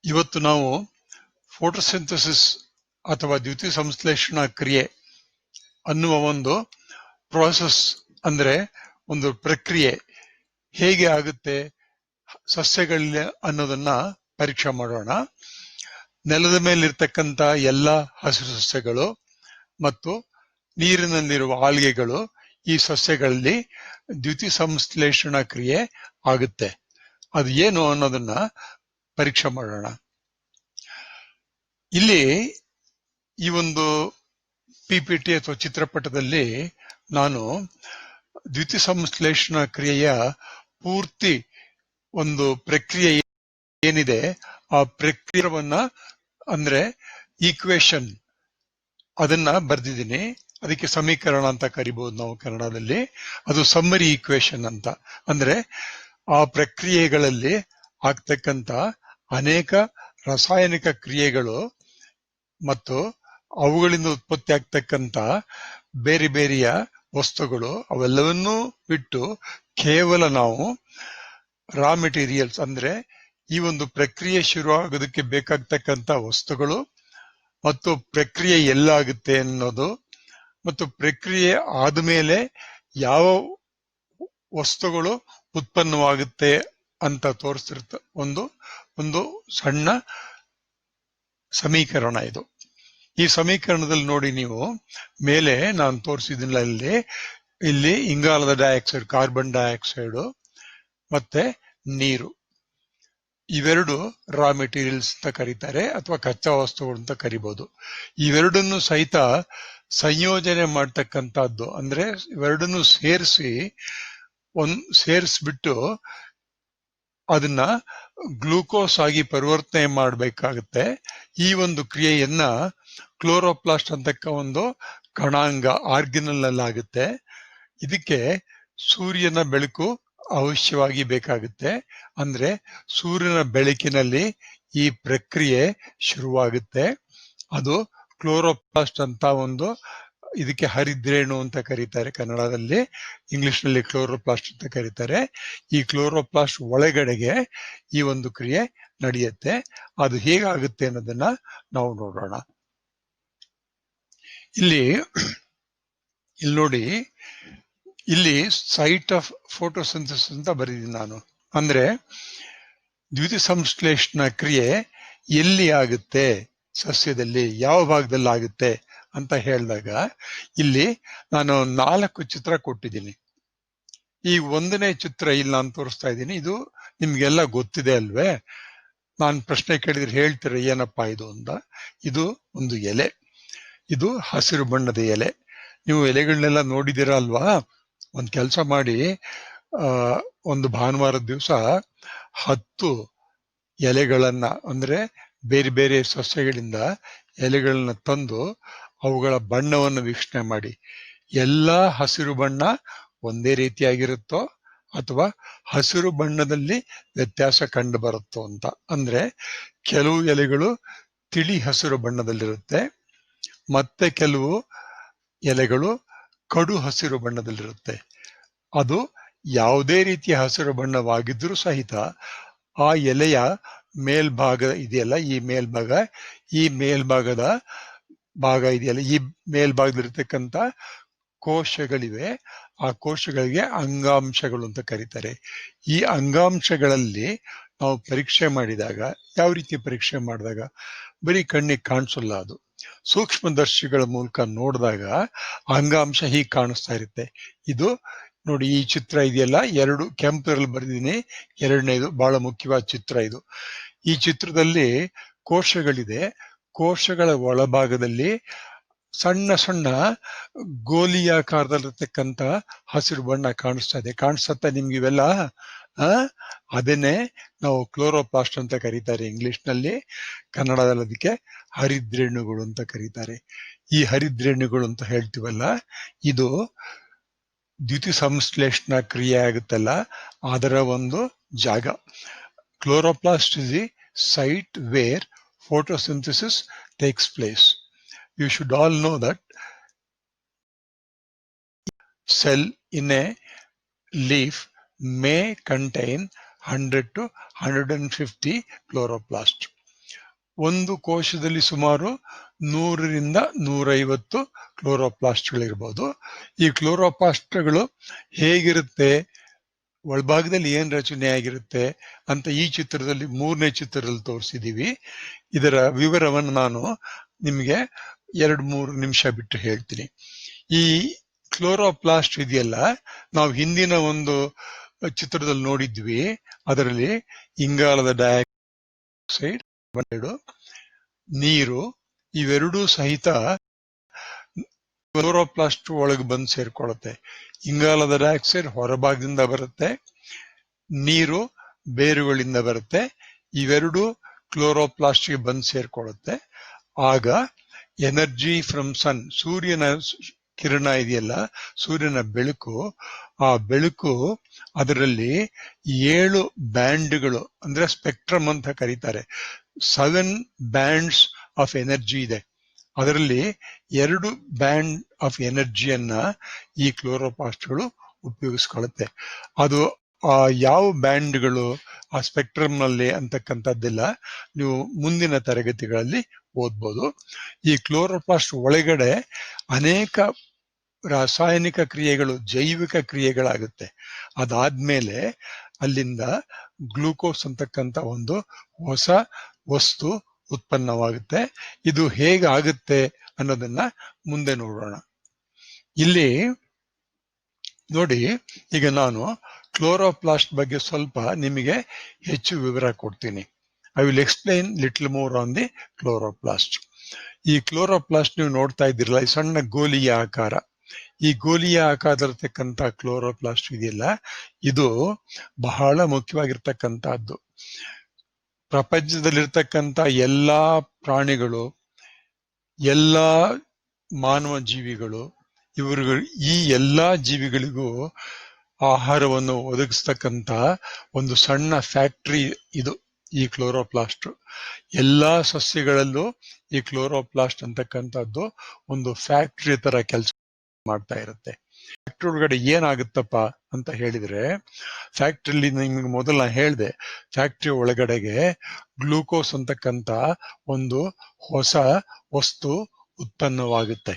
ಇವತ್ತು ನಾವು ಫೋಟೋಸಿಂಥಸಿಸ್ ಅಥವಾ ದ್ಯುತಿ ಸಂಶ್ಲೇಷಣಾ ಕ್ರಿಯೆ ಅನ್ನುವ ಒಂದು ಪ್ರಾಸೆಸ್ ಅಂದ್ರೆ ಒಂದು ಪ್ರಕ್ರಿಯೆ ಹೇಗೆ ಆಗುತ್ತೆ ಸಸ್ಯಗಳಲ್ಲಿ ಅನ್ನೋದನ್ನ ಪರೀಕ್ಷೆ ಮಾಡೋಣ. ನೆಲದ ಮೇಲಿರ್ತಕ್ಕಂಥ ಎಲ್ಲ ಹಸಿರು ಸಸ್ಯಗಳು ಮತ್ತು ನೀರಿನಲ್ಲಿರುವ ಆಲ್ಗೆಗಳು ಈ ಸಸ್ಯಗಳಲ್ಲಿ ದ್ಯುತಿ ಸಂಶ್ಲೇಷಣಾ ಕ್ರಿಯೆ ಆಗುತ್ತೆ. ಅದು ಏನು ಅನ್ನೋದನ್ನ ಪರೀಕ್ಷೆ ಮಾಡೋಣ. ಇಲ್ಲಿ ಈ ಒಂದು ಪಿಪಿಟಿ ಅಥವಾ ಚಿತ್ರಪಟದಲ್ಲಿ ನಾನು ದ್ಯುತಿ ಸಂಶ್ಲೇಷಣಾ ಕ್ರಿಯೆಯ ಪೂರ್ತಿ ಒಂದು ಪ್ರಕ್ರಿಯೆ ಏನಿದೆ ಆ ಪ್ರಕ್ರಿಯೆಯನ್ನ ಅಂದ್ರೆ ಈಕ್ವೇಶನ್ ಅದನ್ನ ಬರ್ದಿದ್ದೀನಿ. ಅದಕ್ಕೆ ಸಮೀಕರಣ ಅಂತ ಕರಿಬಹುದು ನಾವು ಕನ್ನಡದಲ್ಲಿ. ಅದು ಸಮ್ಮರಿ ಈಕ್ವೇಶನ್ ಅಂತ. ಅಂದ್ರೆ ಆ ಪ್ರಕ್ರಿಯೆಗಳಲ್ಲಿ ಆಗ್ತಕ್ಕಂತ ಅನೇಕ ರಾಸಾಯನಿಕ ಕ್ರಿಯೆಗಳು ಮತ್ತು ಅವುಗಳಿಂದ ಉತ್ಪತ್ತಿ ಆಗ್ತಕ್ಕಂತ ಬೇರೆ ಬೇರೆಯ ವಸ್ತುಗಳು ಅವೆಲ್ಲವನ್ನೂ ಬಿಟ್ಟು ಕೇವಲ ನಾವು ರಾ ಮೆಟೀರಿಯಲ್ಸ್ ಅಂದ್ರೆ ಈ ಒಂದು ಪ್ರಕ್ರಿಯೆ ಶುರು ಆಗೋದಕ್ಕೆ ಬೇಕಾಗ್ತಕ್ಕಂತ ವಸ್ತುಗಳು ಮತ್ತು ಪ್ರಕ್ರಿಯೆ ಎಲ್ಲಾಗುತ್ತೆ ಅನ್ನೋದು ಮತ್ತು ಪ್ರಕ್ರಿಯೆ ಆದ್ಮೇಲೆ ಯಾವ ವಸ್ತುಗಳು ಉತ್ಪನ್ನವಾಗುತ್ತೆ ಅಂತ ತೋರಿಸ್ತಿರ್ತ ಒಂದು ಸಣ್ಣ ಸಮೀಕರಣ ಇದು. ಈ ಸಮೀಕರಣದಲ್ಲಿ ನೋಡಿ ನೀವು ಮೇಲೆ ನಾನು ತೋರಿಸಿದಿಲ್ಲ ಇಲ್ಲಿ ಇಂಗಾಲದ ಡೈಆಕ್ಸೈಡ್, ಕಾರ್ಬನ್ ಡೈಆಕ್ಸೈಡ್ ಮತ್ತೆ ನೀರು ಇವೆರಡು ರಾ ಮೆಟೀರಿಯಲ್ಸ್ ಅಂತ ಕರೀತಾರೆ ಅಥವಾ ಕಚ್ಚಾ ವಸ್ತುಗಳು ಅಂತ ಕರಿಬಹುದು. ಇವೆರಡನ್ನು ಸಹಿತ ಸಂಯೋಜನೆ ಮಾಡ್ತಕ್ಕಂಥದ್ದು ಅಂದ್ರೆ ಇವೆರಡನ್ನು ಸೇರಿಸ್ಬಿಟ್ಟು ಅದನ್ನ ಗ್ಲೂಕೋಸ್ ಆಗಿ ಪರಿವರ್ತನೆ ಮಾಡಬೇಕಾಗುತ್ತೆ. ಈ ಒಂದು ಕ್ರಿಯೆಯನ್ನ ಕ್ಲೋರೋಪ್ಲಾಸ್ಟ್ ಅಂತಕ್ಕ ಒಂದು ಕಣಾಂಗ ಆರ್ಗನಲ್ ಅಲ್ಲಾಗುತ್ತೆ. ಇದಕ್ಕೆ ಸೂರ್ಯನ ಬೆಳಕು ಅವಶ್ಯವಾಗಿ ಬೇಕಾಗುತ್ತೆ. ಅಂದ್ರೆ ಸೂರ್ಯನ ಬೆಳಕಿನಲ್ಲಿ ಈ ಪ್ರಕ್ರಿಯೆ ಶುರುವಾಗುತ್ತೆ. ಅದು ಕ್ಲೋರೋಪ್ಲಾಸ್ಟ್ ಅಂತ ಒಂದು ಇದಕ್ಕೆ ಹರಿದ್ರೇಣು ಅಂತ ಕರೀತಾರೆ ಕನ್ನಡದಲ್ಲಿ, ಇಂಗ್ಲಿಷ್ ನಲ್ಲಿ ಕ್ಲೋರೋಪ್ಲಾಸ್ಟ್ ಅಂತ ಕರೀತಾರೆ. ಈ ಕ್ಲೋರೋಪ್ಲಾಸ್ಟ್ ಒಳಗಡೆಗೆ ಈ ಒಂದು ಕ್ರಿಯೆ ನಡೆಯುತ್ತೆ. ಅದು ಹೇಗಾಗುತ್ತೆ ಅನ್ನೋದನ್ನ ನಾವು ನೋಡೋಣ. ಇಲ್ಲಿ ನೋಡಿ, ಇಲ್ಲಿ ಸೈಟ್ ಆಫ್ ಫೋಟೋಸಿಂಥಸಿಸ್ ಅಂತ ಬರೆದಿದ್ದೀನಿ ನಾನು. ಅಂದ್ರೆ ದ್ಯುತಿ ಸಂಶ್ಲೇಷಣಾ ಕ್ರಿಯೆ ಎಲ್ಲಿ ಆಗುತ್ತೆ, ಸಸ್ಯದಲ್ಲಿ ಯಾವ ಭಾಗದಲ್ಲಿ ಆಗುತ್ತೆ ಅಂತ ಹೇಳಿದಾಗ ಇಲ್ಲಿ ನಾನು 4 ಚಿತ್ರ ಕೊಟ್ಟಿದ್ದೀನಿ. ಈ 1ನೇ ಚಿತ್ರ ಇಲ್ಲಿ ನಾನು ತೋರಿಸ್ತಾ ಇದ್ದೀನಿ. ಇದು ನಿಮ್ಗೆಲ್ಲ ಗೊತ್ತಿದೆ ಅಲ್ವೇ? ನಾನು ಪ್ರಶ್ನೆ ಕೇಳಿದ್ರೆ ಹೇಳ್ತೀರ ಏನಪ್ಪಾ ಇದು ಅಂತ. ಇದು ಒಂದು ಎಲೆ, ಇದು ಹಸಿರು ಬಣ್ಣದ ಎಲೆ. ನೀವು ಎಲೆಗಳನ್ನೆಲ್ಲ ನೋಡಿದಿರ ಅಲ್ವಾ? ಒಂದ್ ಕೆಲಸ ಮಾಡಿ, ಒಂದು ಭಾನುವಾರದ ದಿವಸ 10 ಎಲೆಗಳನ್ನ ಅಂದ್ರೆ ಬೇರೆ ಬೇರೆ ಸಸ್ಯಗಳಿಂದ ಎಲೆಗಳನ್ನ ತಂದು ಅವುಗಳ ಬಣ್ಣವನ್ನು ವೀಕ್ಷಣೆ ಮಾಡಿ. ಎಲ್ಲಾ ಹಸಿರು ಬಣ್ಣ ಒಂದೇ ರೀತಿಯಾಗಿರುತ್ತೋ ಅಥವಾ ಹಸಿರು ಬಣ್ಣದಲ್ಲಿ ವ್ಯತ್ಯಾಸ ಕಂಡು ಬರುತ್ತೋ ಅಂತ. ಅಂದ್ರೆ ಕೆಲವು ಎಲೆಗಳು ತಿಳಿ ಹಸಿರು ಬಣ್ಣದಲ್ಲಿರುತ್ತೆ, ಮತ್ತೆ ಕೆಲವು ಎಲೆಗಳು ಕಡು ಹಸಿರು ಬಣ್ಣದಲ್ಲಿರುತ್ತೆ. ಅದು ಯಾವುದೇ ರೀತಿಯ ಹಸಿರು ಬಣ್ಣವಾಗಿದ್ರೂ ಸಹಿತ ಆ ಎಲೆಯ ಮೇಲ್ಭಾಗ ಇದೆಯಲ್ಲ, ಈ ಮೇಲ್ಭಾಗದ ಭಾಗ ಇದೆಯಲ್ಲ, ಈ ಮೇಲ್ಭಾಗದಲ್ಲಿರ್ತಕ್ಕಂಥ ಕೋಶಗಳಿವೆ. ಆ ಕೋಶಗಳಿಗೆ ಅಂಗಾಂಶಗಳು ಅಂತ ಕರೀತಾರೆ. ಈ ಅಂಗಾಂಶಗಳಲ್ಲಿ ನಾವು ಪರೀಕ್ಷೆ ಮಾಡಿದಾಗ, ಯಾವ ರೀತಿ ಪರೀಕ್ಷೆ ಮಾಡಿದಾಗ ಬರೀ ಕಣ್ಣಿಗೆ ಕಾಣಿಸಲ್ಲ, ಅದು ಸೂಕ್ಷ್ಮದರ್ಶಿಗಳ ಮೂಲಕ ನೋಡಿದಾಗ ಅಂಗಾಂಶ ಹೀಗೆ ಕಾಣಿಸ್ತಾ ಇರುತ್ತೆ. ಇದು ನೋಡಿ, ಈ ಚಿತ್ರ ಇದೆಯಲ್ಲ, 2 ಕೆಂಪರಲ್ಲಿ ಬರೆದಿದ್ದೀನಿ. 2ನೇದು ಬಹಳ ಮುಖ್ಯವಾದ ಚಿತ್ರ ಇದು. ಈ ಚಿತ್ರದಲ್ಲಿ ಕೋಶಗಳಿದೆ. ಕೋಶಗಳ ಒಳಭಾಗದಲ್ಲಿ ಸಣ್ಣ ಸಣ್ಣ ಗೋಲಿಯಾಕಾರದಲ್ಲಿರ್ತಕ್ಕಂಥ ಹಸಿರು ಬಣ್ಣ ಕಾಣಿಸ್ತಾ ಇದೆ. ಕಾಣಿಸುತ್ತಾ ನಿಮ್ಗೆ ಇವೆಲ್ಲ? ಅದನ್ನೇ ನಾವು ಕ್ಲೋರೋಪ್ಲಾಸ್ಟ್ ಅಂತ ಕರೀತಾರೆ ಇಂಗ್ಲಿಷ್ ನಲ್ಲಿ. ಕನ್ನಡದಲ್ಲಿ ಅದಕ್ಕೆ ಹರಿದ್ರೇಣುಗಳು ಅಂತ ಕರೀತಾರೆ. ಈ ಹರಿದ್ರೇಣುಗಳು ಅಂತ ಹೇಳ್ತೀವಲ್ಲ, ಇದು ದ್ಯುತಿ ಸಂಶ್ಲೇಷಣಾ ಕ್ರಿಯೆ ಆಗುತ್ತಲ್ಲ ಅದರ ಒಂದು ಜಾಗ. Chloroplast is the site where photosynthesis takes place. You should all know that cell in a leaf may contain 100 to 150 chloroplast. ಒಂದು ಕೋಶದಲ್ಲಿ ಸುಮಾರು 100ರಿಂದ 150 ಕ್ಲೋರೋಪ್ಲಾಸ್ಟ್ಗಳಿರ್ಬೋದು. ಈ ಕ್ಲೋರೋಪ್ಲಾಸ್ಟ್ಗಳು ಹೇಗಿರುತ್ತೆ, ಒಳಭಾಗದಲ್ಲಿ ಏನ್ ರಚನೆ ಆಗಿರುತ್ತೆ ಅಂತ ಈ ಚಿತ್ರದಲ್ಲಿ 3ನೇ ಚಿತ್ರದಲ್ಲಿ ತೋರಿಸಿದೀವಿ. ಇದರ ವಿವರವನ್ನು ನಾನು ನಿಮಗೆ 2-3 ನಿಮಿಷ ಬಿಟ್ಟು ಹೇಳ್ತೀನಿ. ಈ ಕ್ಲೋರೋಪ್ಲಾಸ್ಟ್ ಇದೆಯಲ್ಲ, ನಾವು ಹಿಂದಿನ ಒಂದು ಚಿತ್ರದಲ್ಲಿ ನೋಡಿದ್ವಿ. ಅದರಲ್ಲಿ ಇಂಗಾಲದ ಡೈಆಕ್ಸೈಡ್, ನೀರು ಇವೆರಡೂ ಸಹಿತ ಕ್ಲೋರೋಪ್ಲಾಸ್ಟ್ ಒಳಗೆ ಬಂದು ಸೇರ್ಕೊಳ್ಳುತ್ತೆ. ಇಂಗಾಲದ ಡೈಆಕ್ಸೈಡ್ ಹೊರಭಾಗದಿಂದ ಬರುತ್ತೆ, ನೀರು ಬೇರುಗಳಿಂದ ಬರುತ್ತೆ. ಇವೆರಡು ಕ್ಲೋರೋಪ್ಲಾಸ್ಟ್ಗೆ ಬಂದು ಸೇರ್ಕೊಳ್ಳುತ್ತೆ. ಆಗ ಎನರ್ಜಿ ಫ್ರಮ್ ಸನ್, ಸೂರ್ಯನ ಕಿರಣ ಇದೆಯಲ್ಲ, ಸೂರ್ಯನ ಬೆಳಕು, ಆ ಬೆಳಕು ಅದರಲ್ಲಿ 7 ಬ್ಯಾಂಡ್ಗಳು ಅಂದ್ರೆ ಸ್ಪೆಕ್ಟ್ರಮ್ ಅಂತ ಕರೀತಾರೆ. 7 ಬ್ಯಾಂಡ್ಸ್ ಆಫ್ ಎನರ್ಜಿ ಇದೆ. ಅದರಲ್ಲಿ 2 ಬ್ಯಾಂಡ್ ಆಫ್ ಎನರ್ಜಿಯನ್ನ ಈ ಕ್ಲೋರೋಪ್ಲಾಸ್ಟ್ಗಳು ಉಪಯೋಗಿಸ್ಕೊಳ್ಳುತ್ತೆ. ಅದು ಯಾವ ಬ್ಯಾಂಡ್ಗಳು ಆ ಸ್ಪೆಕ್ಟ್ರಮ್ ನಲ್ಲಿ ಅಂತಕ್ಕಂಥದ್ದೆಲ್ಲ ನೀವು ಮುಂದಿನ ತರಗತಿಗಳಲ್ಲಿ ಓದ್ಬೋದು. ಈ ಕ್ಲೋರೋಪ್ಲಾಸ್ಟ್ ಒಳಗಡೆ ಅನೇಕ ರಾಸಾಯನಿಕ ಕ್ರಿಯೆಗಳು, ಜೈವಿಕ ಕ್ರಿಯೆಗಳಾಗುತ್ತೆ. ಅದಾದ್ಮೇಲೆ ಅಲ್ಲಿಂದ ಗ್ಲೂಕೋಸ್ ಅಂತಕ್ಕಂಥ ಒಂದು ಹೊಸ ವಸ್ತು ಉತ್ಪನ್ನವಾಗುತ್ತೆ. ಇದು ಹೇಗಾಗುತ್ತೆ ಅನ್ನೋದನ್ನ ಮುಂದೆ ನೋಡೋಣ. ಇಲ್ಲಿ ನೋಡಿ, ಈಗ ನಾನು ಕ್ಲೋರೋಪ್ಲಾಸ್ಟ್ ಬಗ್ಗೆ ಸ್ವಲ್ಪ ನಿಮಗೆ ಹೆಚ್ಚು ವಿವರ ಕೊಡ್ತೀನಿ. I will explain little more on the chloroplast. ಈ ಕ್ಲೋರೋಪ್ಲಾಸ್ಟ್ ನೀವು ನೋಡ್ತಾ ಇದ್ದೀರಲ್ಲ, ಈ ಸಣ್ಣ ಗೋಲಿಯ ಆಕಾರ, ಈ ಗೋಲಿಯ ಆಕಾರದಲ್ಲಿರ್ತಕ್ಕಂಥ ಕ್ಲೋರೋಪ್ಲಾಸ್ಟ್ ಇದೆಯಲ್ಲ, ಇದು ಬಹಳ ಮುಖ್ಯವಾಗಿರ್ತಕ್ಕಂಥದ್ದು. ಪ್ರಪಂಚದಲ್ಲಿರ್ತಕ್ಕಂಥ ಎಲ್ಲಾ ಪ್ರಾಣಿಗಳು, ಎಲ್ಲಾ ಮಾನವ ಜೀವಿಗಳು, ಈ ಎಲ್ಲಾ ಜೀವಿಗಳಿಗೂ ಆಹಾರವನ್ನು ಒದಗಿಸ್ತಕ್ಕಂಥ ಒಂದು ಸಣ್ಣ ಫ್ಯಾಕ್ಟರಿ ಇದು ಈ ಕ್ಲೋರೋಪ್ಲಾಸ್ಟ್. ಎಲ್ಲಾ ಸಸ್ಯಗಳಲ್ಲೂ ಈ ಕ್ಲೋರೋಪ್ಲಾಸ್ಟ್ ಅಂತಕ್ಕಂಥದ್ದು ಒಂದು ಫ್ಯಾಕ್ಟರಿ ತರ ಕೆಲಸ ಮಾಡ್ತಾ ಇರುತ್ತೆ. ಫ್ಯಾಕ್ಟರಿ ಒಳಗಡೆ ಏನಾಗುತ್ತಪ್ಪ ಅಂತ ಹೇಳಿದ್ರೆ, ಫ್ಯಾಕ್ಟ್ರಿಲಿ ನಿಮ್ಗೆ ಮೊದಲು ನಾನು ಹೇಳಿದೆ, ಫ್ಯಾಕ್ಟರಿ ಒಳಗಡೆಗೆ ಗ್ಲೂಕೋಸ್ ಅಂತಕ್ಕಂಥ ಒಂದು ಹೊಸ ವಸ್ತು ಉತ್ಪನ್ನವಾಗುತ್ತೆ.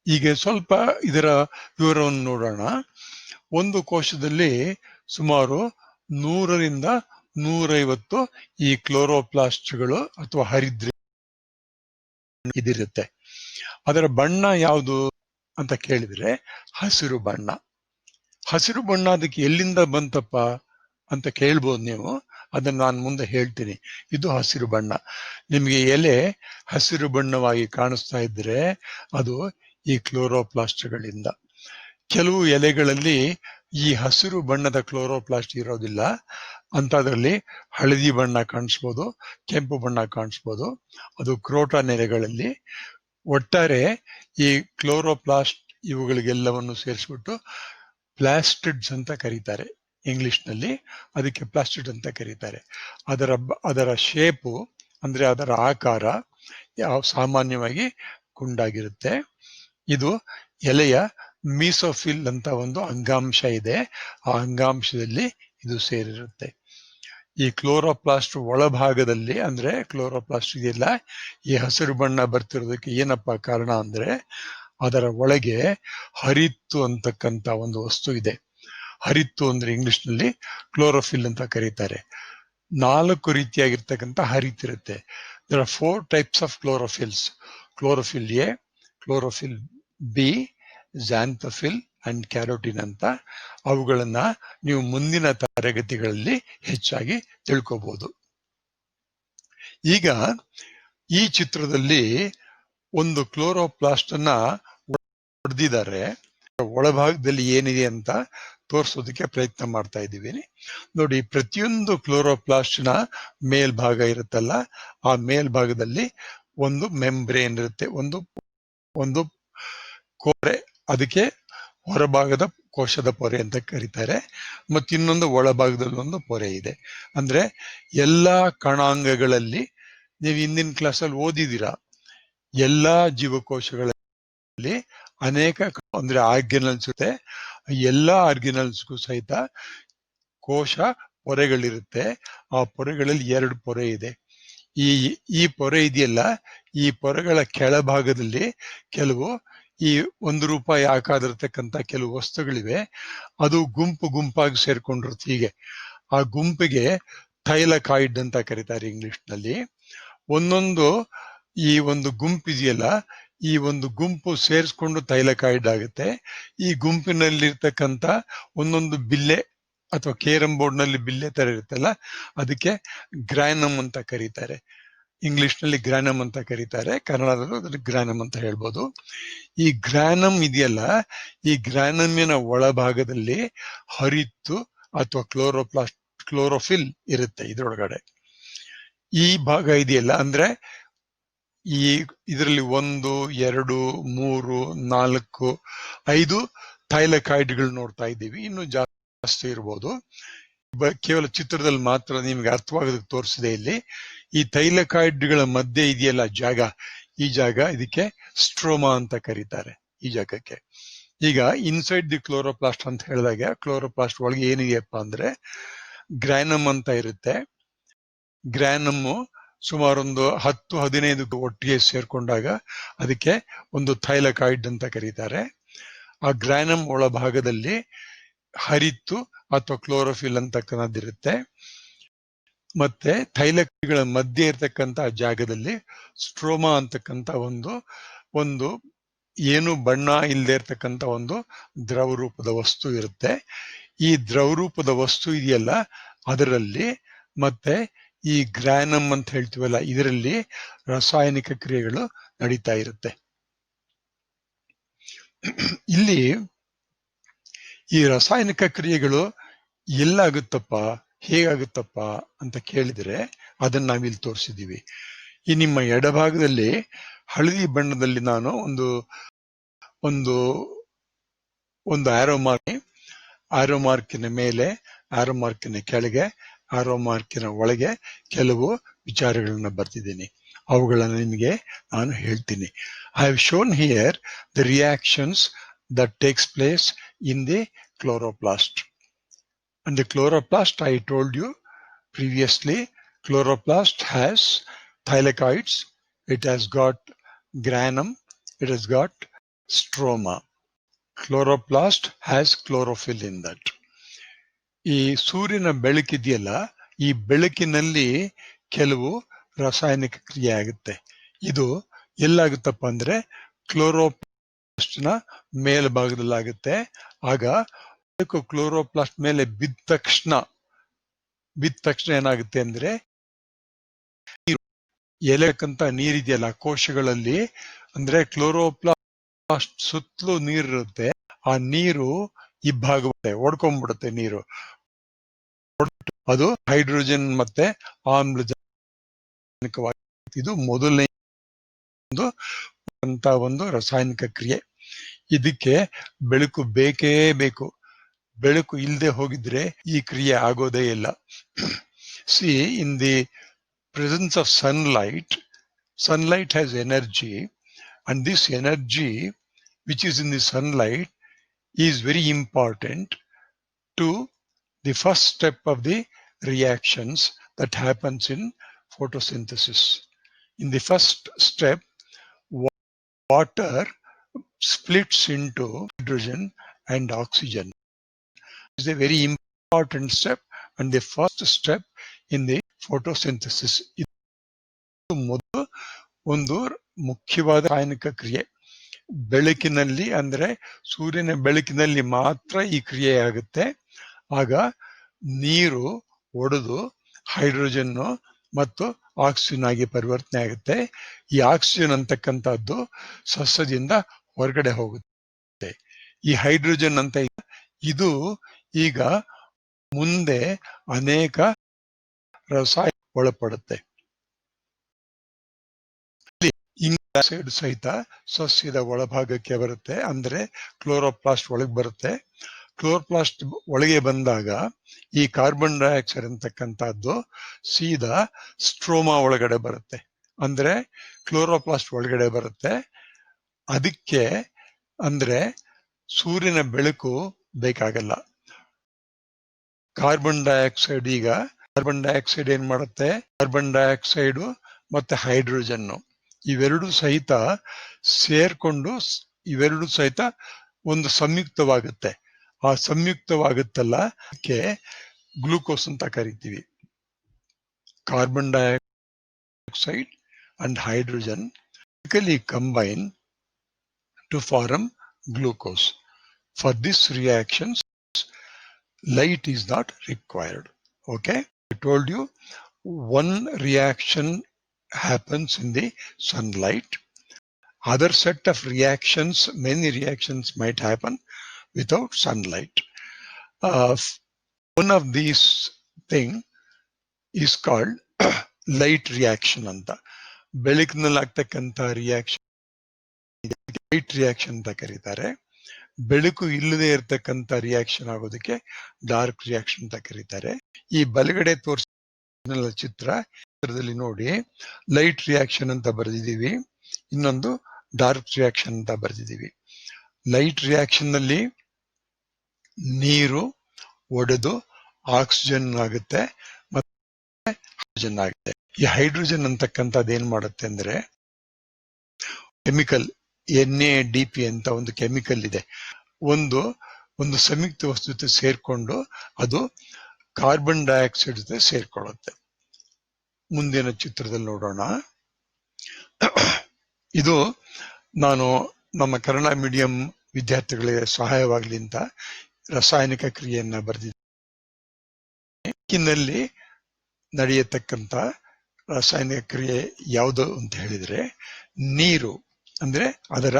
ಈಗ ಸ್ವಲ್ಪ ಇದರ ವಿವರವನ್ನು ನೋಡೋಣ. ಒಂದು ಕೋಶದಲ್ಲಿ ಸುಮಾರು 100ರಿಂದ 150 ಈ ಕ್ಲೋರೋಪ್ಲಾಸ್ಟ್ಗಳು ಅಥವಾ ಹರಿದ್ರಿ ಇದಿರುತ್ತೆ. ಅದರ ಬಣ್ಣ ಯಾವುದು ಅಂತ ಕೇಳಿದ್ರೆ ಹಸಿರು ಬಣ್ಣ. ಹಸಿರು ಬಣ್ಣ ಅದಕ್ಕೆ ಎಲ್ಲಿಂದ ಬಂತಪ್ಪ ಅಂತ ಕೇಳ್ಬೋದು ನೀವು. ಅದನ್ನ ನಾನು ಮುಂದೆ ಹೇಳ್ತೀನಿ. ಇದು ಹಸಿರು ಬಣ್ಣ. ನಿಮಗೆ ಎಲೆ ಹಸಿರು ಬಣ್ಣವಾಗಿ ಕಾಣಿಸ್ತಾ ಇದ್ರೆ ಅದು ಈ ಕ್ಲೋರೋಪ್ಲಾಸ್ಟ್ಗಳಿಂದ. ಕೆಲವು ಎಲೆಗಳಲ್ಲಿ ಈ ಹಸಿರು ಬಣ್ಣದ ಕ್ಲೋರೋಪ್ಲಾಸ್ಟ್ ಇರೋದಿಲ್ಲ. ಅಂತದ್ರಲ್ಲಿ ಹಳದಿ ಬಣ್ಣ ಕಾಣಿಸ್ಬೋದು, ಕೆಂಪು ಬಣ್ಣ ಕಾಣಿಸ್ಬೋದು. ಅದು ಕ್ರೋಟಾನ್ ಎಲೆಗಳಲ್ಲಿ. ಒಟ್ಟಾರೆ ಈ ಕ್ಲೋರೋಪ್ಲಾಸ್ಟ್ ಇವುಗಳಿಗೆಲ್ಲವನ್ನು ಸೇರಿಸ್ಬಿಟ್ಟು ಪ್ಲಾಸ್ಟಿಡ್ಸ್ ಅಂತ ಕರೀತಾರೆ ಇಂಗ್ಲಿಷ್ನಲ್ಲಿ. ಅದಕ್ಕೆ ಪ್ಲಾಸ್ಟಿಡ್ ಅಂತ ಕರೀತಾರೆ. ಅದರ ಶೇಪು ಅಂದ್ರೆ ಅದರ ಆಕಾರ ಸಾಮಾನ್ಯವಾಗಿ ಗುಂಡಾಗಿರುತ್ತೆ. ಇದು ಎಲೆಯ ಮೀಸೋಫಿಲ್ ಅಂತ ಒಂದು ಅಂಗಾಂಶ ಇದೆ. ಆ ಅಂಗಾಂಶದಲ್ಲಿ ಇದು ಸೇರಿರುತ್ತೆ. ಈ ಕ್ಲೋರೋಪ್ಲಾಸ್ಟ್ ಒಳಭಾಗದಲ್ಲಿ, ಅಂದ್ರೆ ಕ್ಲೋರೋಪ್ಲಾಸ್ಟ್ ಇದೆಯಲ್ಲ, ಈ ಹಸಿರು ಬಣ್ಣ ಬರ್ತಿರೋದಕ್ಕೆ ಏನಪ್ಪಾ ಕಾರಣ ಅಂದ್ರೆ ಅದರ ಒಳಗೆ ಹರಿತ್ತು ಅಂತಕ್ಕಂಥ ಒಂದು ವಸ್ತು ಇದೆ. ಹರಿತ್ತು ಅಂದ್ರೆ ಇಂಗ್ಲಿಷ್ನಲ್ಲಿ ಕ್ಲೋರೋಫಿಲ್ ಅಂತ ಕರೀತಾರೆ. 4 ರೀತಿಯಾಗಿರ್ತಕ್ಕಂಥ ಹರಿತಿರುತ್ತೆ. There are 4 types of chlorophylls. Chlorophyll A, chlorophyll B, xanthophyll and carotene ಅಂತ. ಅವುಗಳನ್ನ ನೀವು ಮುಂದಿನ ತರಗತಿಗಳಲ್ಲಿ ಹೆಚ್ಚಾಗಿ ತಿಳ್ಕೋಬಹುದು. ಈಗ ಈ ಚಿತ್ರದಲ್ಲಿ ಒಂದು ಕ್ಲೋರೋಪ್ಲಾಸ್ಟ್ ಅನ್ನ ಹೊಡೆದಿದ್ದಾರೆ. ಒಳಭಾಗದಲ್ಲಿ ಏನಿದೆ ಅಂತ ತೋರಿಸೋದಕ್ಕೆ ಪ್ರಯತ್ನ ಮಾಡ್ತಾ ಇದ್ದೀವಿ. ನೋಡಿ, ಪ್ರತಿಯೊಂದು ಕ್ಲೋರೋಪ್ಲಾಸ್ಟ್ನ ಮೇಲ್ಭಾಗ ಇರುತ್ತಲ್ಲ, ಆ ಮೇಲ್ಭಾಗದಲ್ಲಿ ಒಂದು ಮೆಂಬ್ರೇನ್ ಇರುತ್ತೆ, ಒಂದು ಕೋರೆ. ಅದಕ್ಕೆ ಹೊರಭಾಗದ ಕೋಶದ ಪೊರೆ ಅಂತ ಕರೀತಾರೆ. ಮತ್ತಿನ್ನೊಂದು ಒಳಭಾಗದಲ್ಲಿ ಒಂದು ಪೊರೆ ಇದೆ. ಅಂದ್ರೆ ಎಲ್ಲಾ ಕಣಾಂಗಗಳಲ್ಲಿ ನೀವು ಹಿಂದಿನ ಕ್ಲಾಸಲ್ಲಿ ಓದಿದ್ದೀರಾ, ಎಲ್ಲಾ ಜೀವಕೋಶಗಳಲ್ಲಿ ಅನೇಕ ಅಂದ್ರೆ ಆರ್ಗ್ಯಾನಲ್ಸ್ ಇರುತ್ತೆ. ಎಲ್ಲಾ ಆರ್ಗ್ಯಾನಲ್ಸ್ಗೂ ಸಹಿತ ಕೋಶ ಪೊರೆಗಳಿರುತ್ತೆ. ಆ ಪೊರೆಗಳಲ್ಲಿ 2 ಪೊರೆ ಇದೆ. ಈ ಈ ಪೊರೆ ಇದೆಯಲ್ಲ, ಈ ಪೊರೆಗಳ ಕೆಳಭಾಗದಲ್ಲಿ ಕೆಲವು ಈ ₹1 ಆಕಾರದಲ್ಲಿರ್ತಕ್ಕಂಥ ಕೆಲವು ವಸ್ತುಗಳಿವೆ. ಅದು ಗುಂಪು ಗುಂಪಾಗಿ ಸೇರ್ಕೊಂಡಿರುತ್ತೆ. ಹೀಗೆ ಆ ಗುಂಪಿಗೆ ಥೈಲಕಾಯ್ಡ್ ಅಂತ ಕರೀತಾರೆ ಇಂಗ್ಲಿಷ್ ನಲ್ಲಿ. ಒಂದೊಂದು ಈ ಒಂದು ಗುಂಪು ಇದೆಯಲ್ಲ, ಈ ಒಂದು ಗುಂಪು ಸೇರಿಸ್ಕೊಂಡು ಥೈಲಕಾಯ್ಡ್ ಆಗುತ್ತೆ. ಈ ಗುಂಪಿನಲ್ಲಿರ್ತಕ್ಕಂಥ ಒಂದೊಂದು ಬಿಲ್ಲೆ ಅಥವಾ ಕೇರಂ ಬೋರ್ಡ್ ನಲ್ಲಿ ಬಿಲ್ಲೆ ತರ ಇರುತ್ತಲ್ಲ, ಅದಕ್ಕೆ ಗ್ರಾನಮ್ ಅಂತ ಕರೀತಾರೆ. ಇಂಗ್ಲಿಷ್ ನಲ್ಲಿ ಗ್ರಾನಮ್ ಅಂತ ಕರೀತಾರೆ, ಕನ್ನಡದಲ್ಲೂ ಅದಕ್ಕೆ ಗ್ರಾನಮ್ ಅಂತ ಹೇಳ್ಬೋದು. ಈ ಗ್ರಾನಮ್ ಇದೆಯಲ್ಲ, ಈ ಗ್ರಾನಮಿನ ಒಳಭಾಗದಲ್ಲಿ ಹರಿತ್ತು ಅಥವಾ ಕ್ಲೋರೋಫಿಲ್ ಇರುತ್ತೆ ಇದ್ರೊಳಗಡೆ. ಈ ಭಾಗ ಇದೆಯಲ್ಲ, ಅಂದ್ರೆ ಈ ಇದರಲ್ಲಿ 1, 2, 3, 4, 5 ಥೈಲಕಾಯ್ಡ್ಗಳು ನೋಡ್ತಾ ಇದ್ದೀವಿ. ಇನ್ನು ಜಾಸ್ತಿ ಇರ್ಬೋದು. ಕೇವಲ ಚಿತ್ರದಲ್ಲಿ ಮಾತ್ರ ನಿಮ್ಗೆ ಅರ್ಥವಾಗೋದಕ್ಕೆ ತೋರಿಸಿದೆ ಇಲ್ಲಿ. ಈ ಥೈಲಕಾಯ್ಡ್ಗಳ ಮಧ್ಯೆ ಇದೆಯಲ್ಲ ಜಾಗ, ಈ ಜಾಗ ಇದಕ್ಕೆ ಸ್ಟ್ರೋಮಾ ಅಂತ ಕರೀತಾರೆ. ಈ ಜಾಗಕ್ಕೆ ಈಗ ಇನ್ಸೈಡ್ ದಿ ಕ್ಲೋರೋಪ್ಲಾಸ್ಟ್ ಅಂತ ಹೇಳಿದಾಗ, ಕ್ಲೋರೋಪ್ಲಾಸ್ಟ್ ಒಳಗೆ ಏನಿದೆಯಪ್ಪ ಅಂದ್ರೆ ಗ್ರಾನಮ್ ಅಂತ ಇರುತ್ತೆ. ಗ್ರಾನಮ್ ಸುಮಾರೊಂದು 10-15 ಒಟ್ಟಿಗೆ ಸೇರ್ಕೊಂಡಾಗ ಅದಕ್ಕೆ ಒಂದು ಥೈಲಕಾಯ್ಡ್ ಅಂತ ಕರೀತಾರೆ. ಆ ಗ್ರಾನಮ್ ಒಳಭಾಗದಲ್ಲಿ ಹರಿತ್ತು ಅಥವಾ ಕ್ಲೋರೋಫಿಲ್ ಅಂತಕ್ಕಂಥದ್ದಿರುತ್ತೆ. ಮತ್ತೆ ಥೈಲಕಾಯ್ಡ್ಗಳ ಮಧ್ಯೆ ಇರತಕ್ಕಂತ ಜಾಗದಲ್ಲಿ ಸ್ಟ್ರೋಮಾ ಅಂತಕ್ಕಂಥ ಒಂದು ಏನು ಬಣ್ಣ ಇಲ್ಲದೆ ಇರತಕ್ಕಂಥ ಒಂದು ದ್ರವ ರೂಪದ ವಸ್ತು ಇರುತ್ತೆ. ಈ ದ್ರವ ರೂಪದ ವಸ್ತು ಇದೆಯಲ್ಲ, ಅದರಲ್ಲಿ ಮತ್ತೆ ಈ ಗ್ರಾನಮ್ ಅಂತ ಹೇಳ್ತೀವಲ್ಲ, ಇದರಲ್ಲಿ ರಾಸಾಯನಿಕ ಕ್ರಿಯೆಗಳು ನಡೀತಾ ಇರುತ್ತೆ. ಇಲ್ಲಿ ಈ ರಾಸಾಯನಿಕ ಕ್ರಿಯೆಗಳು ಎಲ್ಲಾಗುತ್ತಪ್ಪ, ಹೇಗಾಗುತ್ತಪ್ಪ ಅಂತ ಕೇಳಿದ್ರೆ ಅದನ್ನ ನಾವಿಲ್ಲಿ ತೋರಿಸಿದೀವಿ. ಈ ನಿಮ್ಮ ಎಡಭಾಗದಲ್ಲಿ ಹಳದಿ ಬಣ್ಣದಲ್ಲಿ ನಾನು ಒಂದು ಆರೋ ಮಾರ್ಕಿನ ಮೇಲೆ, ಆರೋ ಮಾರ್ಕಿನ ಕೆಳಗೆ, ಆರೋ ಮಾರ್ಕಿನ ಒಳಗೆ ಕೆಲವು ವಿಚಾರಗಳನ್ನ ಬರ್ತಿದ್ದೀನಿ. ಅವುಗಳನ್ನ ನಿಮಗೆ ನಾನು ಹೇಳ್ತೀನಿ. I have shown here the reactions that takes place in the chloroplast. And the chloroplast, I told you previously, chloroplast has thylakoids, it has got granum, it has got stroma. Chloroplast has chlorophyll in that. ಈ ಸೂರ್ಯನ ಬೆಳಕಿದೆಯಲ್ಲ, ಈ ಬೆಳಕಿನಲ್ಲಿ ಕೆಲವು ರಾಸಾಯನಿಕ ಕ್ರಿಯೆ ಆಗುತ್ತೆ. ಇದು ಎಲ್ಲಾಗುತ್ತಪ್ಪ ಅಂದ್ರೆ ಕ್ಲೋರೋಪ್ಲಾಸ್ಟ್ ನ ಮೇಲ್ಭಾಗದಲ್ಲಾಗುತ್ತೆ. ಆಗ ಕ್ಲೋರೋಪ್ಲಾಸ್ಟ್ ಮೇಲೆ ಬಿದ್ದ ತಕ್ಷಣ ಏನಾಗುತ್ತೆ ಅಂದ್ರೆ ಎಲೆಕಂತ ನೀರಿದೆಯಲ್ಲ ಕೋಶಗಳಲ್ಲಿ, ಅಂದ್ರೆ ಕ್ಲೋರೋಪ್ಲಾಸ್ಟ್ ಸುತ್ತಲೂ ನೀರಿರುತ್ತೆ. ಆ ನೀರು ಇಬ್ಬಾಗುತ್ತೆ, ಒಡ್ಕೊಂಡ್ಬಿಡುತ್ತೆ ನೀರು. ಅದು ಹೈಡ್ರೋಜನ್ ಮತ್ತೆ ಆಮ್ಲಜನಕವಾಗಿ. ಇದು ಮೊದಲನೇ ಒಂದು ರಾಸಾಯನಿಕ ಕ್ರಿಯೆ. ಇದಕ್ಕೆ ಬೆಳಕು ಬೇಕೇ ಬೇಕು. ಬೆಳಕು ಇಲ್ಲದೆ ಹೋಗಿದ್ರೆ ಈ ಕ್ರಿಯೆ ಆಗೋದೇ ಇಲ್ಲ. C, in the presence of sunlight has energy, and this energy which is in the sunlight is very important to the first step of the reactions that happens in photosynthesis. In the first step, water splits into hydrogen and oxygen. It is a very important step and the first step in the photosynthesis. ಇದು ಮೊದಲು ಒಂದು ಮುಖ್ಯವಾದ ರಾಸಾಯನಿಕ ಕ್ರಿಯೆ. ಬೆಳಕಿನಲ್ಲಿ, ಅಂದ್ರೆ ಸೂರ್ಯನ ಬೆಳಕಿನಲ್ಲಿ ಮಾತ್ರ ಈ ಕ್ರಿಯೆ ಆಗುತ್ತೆ. ಆಗ ನೀರು ಒಡೆದು ಹೈಡ್ರೋಜನ್ ಮತ್ತು ಆಕ್ಸಿಜನ್ ಆಗಿ ಪರಿವರ್ತನೆ ಆಗುತ್ತೆ. ಈ ಆಕ್ಸಿಜನ್ ಅಂತಕ್ಕಂಥದ್ದು ಸಸ್ಯದಿಂದ ಹೊರಗಡೆ ಹೋಗುತ್ತೆ. ಈ ಹೈಡ್ರೋಜನ್ ಅಂತ ಇದು ಈಗ ಮುಂದೆ ಅನೇಕ ರಸಾಯನ ಒಳಪಡುತ್ತೆ. ಇಂಗಾಲ ಡೈಆಕ್ಸೈಡ್ ಸಹಿತ ಸಸ್ಯದ ಒಳಭಾಗಕ್ಕೆ ಬರುತ್ತೆ, ಅಂದ್ರೆ ಕ್ಲೋರೋಪ್ಲಾಸ್ಟ್ ಒಳಗೆ ಬರುತ್ತೆ. ಕ್ಲೋರೋಪ್ಲಾಸ್ಟ್ ಒಳಗೆ ಬಂದಾಗ ಈ ಕಾರ್ಬನ್ ಡೈಆಕ್ಸೈಡ್ ಅಂತಕ್ಕಂಥದ್ದು ಸೀದಾ ಸ್ಟ್ರೋಮಾ ಒಳಗಡೆ ಬರುತ್ತೆ, ಅಂದ್ರೆ ಕ್ಲೋರೋಪ್ಲಾಸ್ಟ್ ಒಳಗಡೆ ಬರುತ್ತೆ. ಅದಕ್ಕೆ ಅಂದ್ರೆ ಸೂರ್ಯನ ಬೆಳಕು ಬೇಕಾಗಲ್ಲ. ಕಾರ್ಬನ್ ಡೈಆಕ್ಸೈಡ್ ಏನ್ ಮಾಡುತ್ತೆ, ಕಾರ್ಬನ್ ಡೈಆಕ್ಸೈಡ್ ಮತ್ತೆ ಹೈಡ್ರೋಜನ್ ಇವೆರಡು ಸಹಿತ ಸೇರ್ಕೊಂಡು ಇವೆರಡು ಸಹಿತ ಒಂದು ಸಂಯುಕ್ತವಾಗುತ್ತೆ. ಆ ಸಂಯುಕ್ತವಾಗುತ್ತಲ್ಲ ಅದಕ್ಕೆ ಗ್ಲೂಕೋಸ್ ಅಂತ ಕರಿತೀವಿ. Carbon dioxide and hydrogen typically combine to form glucose. For this reactions, light is not required. Okay, I told you one reaction happens in the sunlight. Other set of reactions, many reactions might happen without sunlight. One of these thing is called light reaction ಅಂತ. ಬೆಳಕಿನಲ್ಲಿ ಆಗ್ತಕ್ಕಂಥ reaction light reaction ಅಂತ ಕರೀತಾರೆ. ಬೆಳಕು ಇಲ್ಲದೆ ಇರತಕ್ಕಂಥ reaction ಆಗೋದಕ್ಕೆ dark reaction ಅಂತ ಕರೀತಾರೆ. ಈ ಬಲಗಡೆ ತೋರಿಸಿದ ಚಿತ್ರದಲ್ಲಿ ನೋಡಿ, ಲೈಟ್ ರಿಯಾಕ್ಷನ್ ಅಂತ ಬರೆದಿದ್ದೀವಿ, ಇನ್ನೊಂದು ಡಾರ್ಕ್ ರಿಯಾಕ್ಷನ್ ಅಂತ ಬರೆದಿದ್ದೀವಿ. ಲೈಟ್ ರಿಯಾಕ್ಷನ್ ನಲ್ಲಿ ನೀರು ಒಡೆದು ಆಕ್ಸಿಜನ್ ಆಗುತ್ತೆ ಮತ್ತೆ ಹೈಡ್ರೋಜನ್ ಆಗುತ್ತೆ. ಈ ಹೈಡ್ರೋಜನ್ ಅಂತಕ್ಕಂಥದ್ದು ಏನ್ ಮಾಡುತ್ತೆ ಅಂದ್ರೆ, ಕೆಮಿಕಲ್ NADP ಅಂತ ಒಂದು ಕೆಮಿಕಲ್ ಇದೆ, ಒಂದು ಸಂಯುಕ್ತ ವಸ್ತು ಜೊತೆ ಸೇರ್ಕೊಂಡು ಅದು ಕಾರ್ಬನ್ ಡೈಆಕ್ಸೈಡ್ ಜೊತೆ ಸೇರ್ಕೊಳ್ಳುತ್ತೆ. ಮುಂದಿನ ಚಿತ್ರದಲ್ಲಿ ನೋಡೋಣ. ಇದು ನಾನು ನಮ್ಮ ಕನ್ನಡ ಮೀಡಿಯಂ ವಿದ್ಯಾರ್ಥಿಗಳಿಗೆ ಸಹಾಯವಾಗಲಿ ಅಂತ ರಾಸಾಯನಿಕ ಕ್ರಿಯೆಯನ್ನ ಬರೆದಿದ್ದೇನೆ. ಬೆಳಕಿನಲ್ಲಿ ನಡೆಯತಕ್ಕಂಥ ರಾಸಾಯನಿಕ ಕ್ರಿಯೆ ಯಾವುದು ಅಂತ ಹೇಳಿದ್ರೆ, ನೀರು ಅಂದ್ರೆ ಅದರ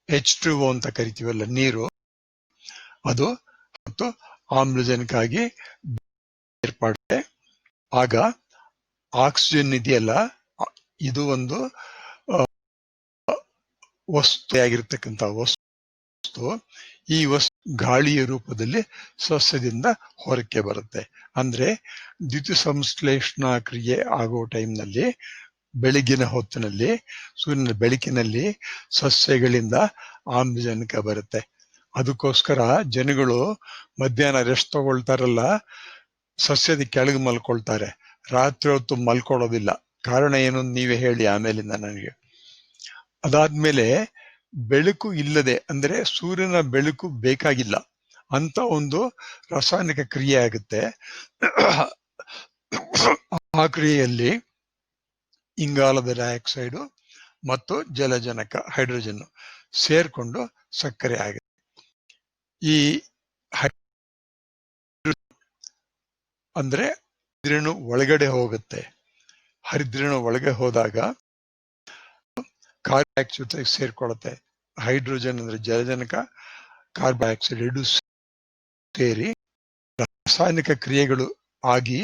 H2O ಅಂತ ಕರಿತೀವಲ್ಲ ನೀರು, ಅದು ಮತ್ತು ಆಮ್ಲಜನಕಾಗಿ ಏರ್ಪಡುತ್ತೆ. ಆಗ ಆಕ್ಸಿಜನ್ ಇದೆಯಲ್ಲ, ಇದು ಒಂದು ವಸ್ತುವಾಗಿರ್ತಕ್ಕಂಥ ವಸ್ತು. ಈ ವಸ್ತು ಗಾಳಿಯ ರೂಪದಲ್ಲಿ ಸಸ್ಯದಿಂದ ಹೊರಕ್ಕೆ ಬರುತ್ತೆ. ಅಂದ್ರೆ ದ್ಯುತಿ ಸಂಶ್ಲೇಷಣಾ ಕ್ರಿಯೆ ಆಗೋ ಟೈಮ್ನಲ್ಲಿ, ಬೆಳಗಿನ ಹೊತ್ತಿನಲ್ಲಿ ಸೂರ್ಯನ ಬೆಳಕಿನಲ್ಲಿ ಸಸ್ಯಗಳಿಂದ ಆಮ್ಲಜನಕ ಬರುತ್ತೆ. ಅದಕ್ಕೋಸ್ಕರ ಜನಗಳು ಮಧ್ಯಾಹ್ನ ರೆಸ್ಟ್ ತಗೊಳ್ತಾರಲ್ಲ, ಸಸ್ಯದ ಕೆಳಗೆ ಮಲ್ಕೊಳ್ತಾರೆ, ರಾತ್ರಿ ಹೊತ್ತು ಮಲ್ಕೊಳ್ಳೋದಿಲ್ಲ. ಕಾರಣ ಏನು ನೀವೇ ಹೇಳಿ ಆಮೇಲಿಂದ ನನಗೆ. ಅದಾದ್ಮೇಲೆ ಬೆಳಕು ಇಲ್ಲದೆ, ಅಂದ್ರೆ ಸೂರ್ಯನ ಬೆಳಕು ಬೇಕಾಗಿಲ್ಲ ಅಂತ ಒಂದು ರಾಸಾಯನಿಕ ಕ್ರಿಯೆ ಆಗುತ್ತೆ. ಆ ಕ್ರಿಯೆಯಲ್ಲಿ ಇಂಗಾಲದ ಡೈಆಕ್ಸೈಡ್ ಮತ್ತು ಜಲಜನಕ ಹೈಡ್ರೋಜನ್ ಸೇರ್ಕೊಂಡು ಸಕ್ಕರೆ ಆಗುತ್ತೆ. ಈ ಅಂದ್ರೆ ಹರಿದ್ರೇಣು ಒಳಗಡೆ ಹೋಗುತ್ತೆ. ಹರಿದ್ರೇಣು ಒಳಗೆ ಹೋದಾಗ ಕಾರ್ಬನ್ ಡೈಆಕ್ಸೈಡ್ ಜೊತೆ ಸೇರ್ಕೊಳ್ಳುತ್ತೆ. ಹೈಡ್ರೋಜನ್ ಅಂದ್ರೆ ಜಲಜನಕ, ಕಾರ್ಬನ್ ಡೈಆಕ್ಸೈಡ್ ಎರಡು ಸೇರಿ ರಾಸಾಯನಿಕ ಕ್ರಿಯೆಗಳು ಆಗಿ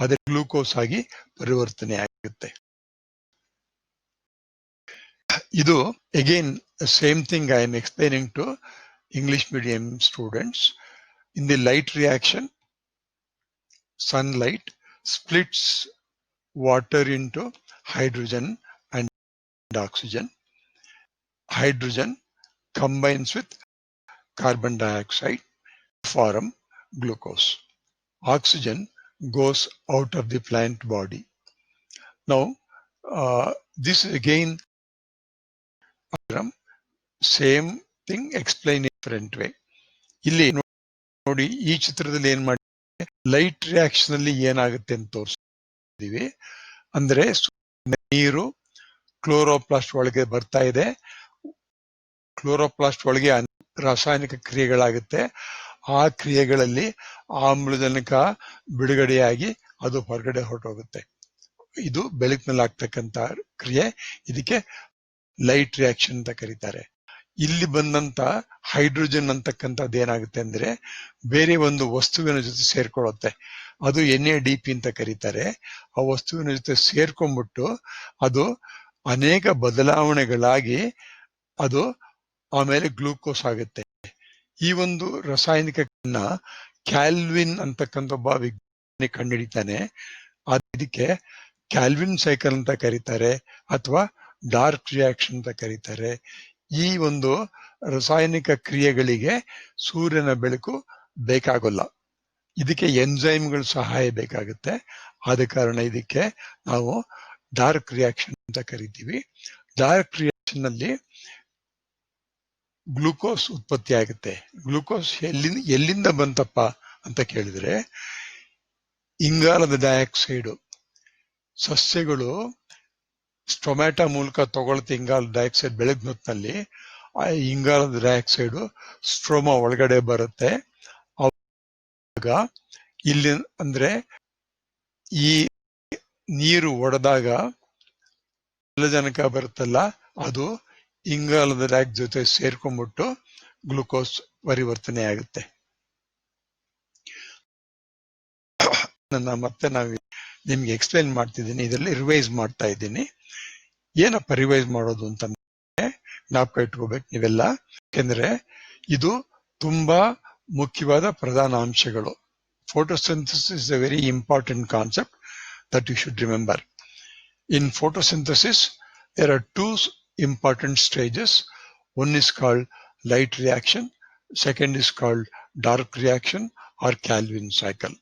ಅದರ ಗ್ಲೂಕೋಸ್ ಆಗಿ ಪರಿವರ್ತನೆ ಆಗುತ್ತೆ. ಇದು again same thing I am explaining to English medium students. In the light reaction, sunlight splits water into hydrogen and oxygen. Hydrogen combines with carbon dioxide to form glucose. Oxygen goes out of the plant body. Now, this is again same thing explained in different way. ಇಲ್ಲಿ ನೋಡಿ, ಈ ಚಿತ್ರದಲ್ಲಿ ಏನ್ ಮಾಡಿ light reaction ಅಲ್ಲಿ ಏನಾಗುತ್ತೆ ಅಂತ ತೋರಿಸ್ತೀವಿ. ಅಂದ್ರೆ ನೀರು ಕ್ಲೋರೋಪ್ಲಾಸ್ಟ್ ಒಳಗೆ ಬರ್ತಾ ಇದೆ. ಕ್ಲೋರೋಪ್ಲಾಸ್ಟ್ ಒಳಗೆ ರಾಸಾಯನಿಕ ಕ್ರಿಯೆಗಳಾಗುತ್ತೆ. ಆ ಕ್ರಿಯೆಗಳಲ್ಲಿ ಆಮ್ಲಜನಕ ಬಿಡುಗಡೆಯಾಗಿ ಅದು ಹೊರಗಡೆ ಹೊರಟೋಗುತ್ತೆ. ಇದು ಬೆಳಕಿನಲ್ಲಿ ಆಗ್ತಕ್ಕಂಥ ಕ್ರಿಯೆ. ಇದಕ್ಕೆ ಲೈಟ್ ರಿಯಾಕ್ಷನ್ ಅಂತ ಕರೀತಾರೆ. ಇಲ್ಲಿ ಬಂದಂತ ಹೈಡ್ರೋಜನ್ ಅಂತಕ್ಕಂಥದ್ದು ಏನಾಗುತ್ತೆ ಅಂದ್ರೆ, ಬೇರೆ ಒಂದು ವಸ್ತುವಿನ ಜೊತೆ ಸೇರ್ಕೊಳ್ಳುತ್ತೆ. ಅದು NADP ಅಂತ ಕರೀತಾರೆ. ಆ ವಸ್ತುವಿನ ಜೊತೆ ಸೇರ್ಕೊಂಡ್ಬಿಟ್ಟು ಅದು ಅನೇಕ ಬದಲಾವಣೆಗಳಾಗಿ ಅದು ಆಮೇಲೆ ಗ್ಲೂಕೋಸ್ ಆಗುತ್ತೆ. ಈ ಒಂದು ರಾಸಾಯನಿಕನ್ನ ಕ್ಯಾಲ್ವಿನ್ ಅಂತಕ್ಕಂಥ ಒಬ್ಬ ವಿಜ್ಞಾನಿ ಕಂಡುಹಿಡಿತಾನೆ. ಇದಕ್ಕೆ ಕ್ಯಾಲ್ವಿನ್ ಸೈಕಲ್ ಅಂತ ಕರೀತಾರೆ, ಅಥವಾ ಡಾರ್ಕ್ ರಿಯಾಕ್ಷನ್ ಅಂತ ಕರೀತಾರೆ. ಈ ಒಂದು ರಾಸಾಯನಿಕ ಕ್ರಿಯೆಗಳಿಗೆ ಸೂರ್ಯನ ಬೆಳಕು ಬೇಕಾಗಲ್ಲ. ಇದಕ್ಕೆ ಎನ್ಸೈಮ್ಗಳ ಸಹಾಯ ಬೇಕಾಗುತ್ತೆ. ಆದ ಕಾರಣ ಇದಕ್ಕೆ ನಾವು ಡಾರ್ಕ್ ರಿಯಾಕ್ಷನ್ ಅಂತ ಕರಿತೀವಿ. ಡಾರ್ಕ್ ರಿಯಾಕ್ಷನ್ ನಲ್ಲಿ ಗ್ಲೂಕೋಸ್ ಉತ್ಪತ್ತಿ ಆಗುತ್ತೆ. ಗ್ಲೂಕೋಸ್ ಎಲ್ಲಿಂದ ಬಂತಪ್ಪ ಅಂತ ಕೇಳಿದ್ರೆ, ಇಂಗಾಲದ ಡೈಆಕ್ಸೈಡ್ ಸಸ್ಯಗಳು ಸ್ಟೊಮ್ಯಾಟೊ ಮೂಲಕ ತಗೊಳ್ಳುತ್ತೆ. ಇಂಗಾಲದ ಡೈಆಕ್ಸೈಡ್ ಬೆಳಗ್ಗೆ ಹೊತ್ತಿನಲ್ಲಿ ಆ ಇಂಗಾಲದ ಡೈಆಕ್ಸೈಡ್ ಸ್ಟ್ರೋಮಾ ಒಳಗಡೆ ಬರುತ್ತೆ. ಆಗ ಇಲ್ಲಿ ಅಂದ್ರೆ ಈ ನೀರು ಒಡೆದಾಗ ಜಲಜನಕ ಬರುತ್ತಲ್ಲ, ಅದು ಇಂಗಾಲದ ಡೈಆಕ್ಸೈಡ್ ಜೊತೆ ಸೇರ್ಕೊಂಡ್ಬಿಟ್ಟು ಗ್ಲೂಕೋಸ್ ಪರಿವರ್ತನೆ ಆಗುತ್ತೆ. ಮತ್ತೆ ನಿಮ್ಗೆ ಎಕ್ಸ್ಪ್ಲೈನ್ ಮಾಡ್ತಿದ್ದೀನಿ, ಇದರಲ್ಲಿ ರಿವೈಸ್ ಮಾಡ್ತಾ ಇದ್ದೀನಿ. ಏನಪ್ಪ ರಿವೈಸ್ ಮಾಡೋದು ಅಂತ ಜ್ಞಾಪಕ ಇಟ್ಕೋಬೇಕು ನೀವೆಲ್ಲ, ಯಾಕೆಂದ್ರೆ ಇದು ತುಂಬಾ ಮುಖ್ಯವಾದ ಪ್ರಧಾನ ಅಂಶಗಳು. Photosynthesis is a very important concept that you should remember. In photosynthesis, there are two important stages. One is called light reaction, second is called dark reaction or Calvin cycle.